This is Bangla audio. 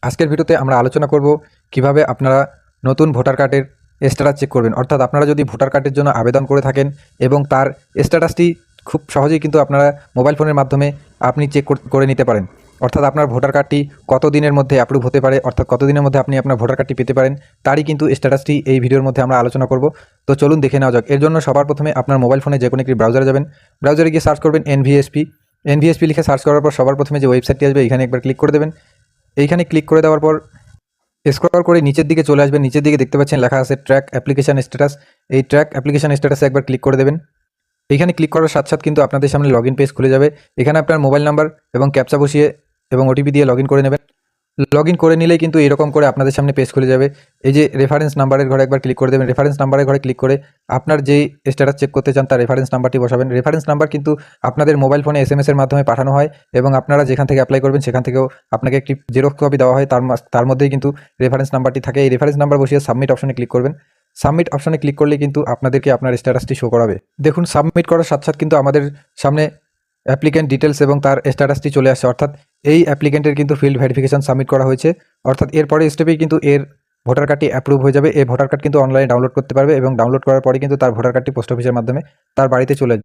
আজকের ভিডিওতে আমরা আলোচনা করব কিভাবে আপনারা নতুন ভোটার কার্ডের স্ট্যাটাস চেক করবেন। অর্থাৎ আপনারা যদি ভোটার কার্ডের জন্য আবেদন করে থাকেন এবং তার স্ট্যাটাসটি খুব সহজেই কিন্তু আপনারা মোবাইল ফোনের মাধ্যমে আপনি চেক করে নিতে পারেন। অর্থাৎ আপনার ভোটার কার্ডটি কত দিনের মধ্যে অ্যাপ্রুভ হতে পারে, অর্থাৎ কত দিনের মধ্যে আপনি আপনার ভোটার কার্ডটি পেতে পারেন, তারই কিন্তু স্ট্যাটাসটি এই ভিডিওর মধ্যে আমরা আলোচনা করব। তো চলুন দেখে নেওয়া যাক। এর জন্য সবার প্রথমে আপনার মোবাইল ফোনে যে কোনো একটি ব্রাউজারে যাবেন। ব্রাউজারে গিয়ে সার্চ করবেন এনভিএসপি লিখে সার্চ করার পর সবার প্রথমে যে ওয়েবসাইটটি আসবে এখানে একবার ক্লিক করে দেবেন। এইখানে ক্লিক করে দেওয়ার পর স্ক্রল করে নিচের দিকে চলে আসবেন। নিচের দিকে দেখতে পাচ্ছেন লেখা আছে ট্র্যাক অ্যাপ্লিকেশন স্ট্যাটাস। এই ট্র্যাক অ্যাপ্লিকেশন স্ট্যাটাসে একবার ক্লিক করে দেবেন। এখানে ক্লিক করার সাথে সাথে কিন্তু আপনাদের সামনে লগইন পেজ খুলে যাবে। এখানে আপনার মোবাইল নাম্বার এবং ক্যাপচা বসিয়ে এবং ওটিপি দিয়ে লগইন করে নেবেন। লগইন করে নিলেই কিন্তু এরকম করে আপনাদের সামনে পেজ খুলে যাবে। এই যে রেফারেন্স নাম্বারের ঘরে একবার ক্লিক করে দেবেন। রেফারেন্স নাম্বারের ঘরে ক্লিক করে আপনার যেই স্ট্যাটাস চেক করতে চান তার রেফারেন্স নাম্বারটি বসাবেন। রেফারেন্স নাম্বার কিন্তু আপনাদের মোবাইল ফোনে SMS এর মাধ্যমে পাঠানো হয় এবং আপনারা যেখান থেকে অ্যাপ্লাই করবেন সেখান থেকেও আপনাকে একটি জেরক্স কপি দেওয়া হয়। তার মধ্যেই কিন্তু রেফারেন্স নাম্বারটি থাকে। এই রেফারেন্স নাম্বার বসিয়ে সাবমিট অপশনে ক্লিক করবেন। সাবমিট অপশনে ক্লিক করলে কিন্তু আপনাদেরকে আপনার স্ট্যাটাসটি শো করাবে। দেখুন, সাবমিট করার সাথে সাথে কিন্তু আমাদের সামনে অ্যাপ্লিক্যান্ট ডিটেলস এবং তার স্ট্যাটাসটি চলে আসছে। অর্থাৎ এই অ্যাপ্লিক্যান্টের কিন্তু ফিল্ড ভেরিফিকেশন সাবমিট করা হয়েছে। অর্থাৎ এরপরে স্টেপেই কিন্তু এর ভোটার কার্ডটি অ্যাপ্রুভ হয়ে যাবে। এই ভোটার কার্ড কিন্তু অনলাইনে ডাউনলোড করতে পারবে এবং ডাউনলোড করার পরে কিন্তু তার ভোটার কার্ডটি পোস্ট অফিসের মাধ্যমে তার বাড়িতে চলে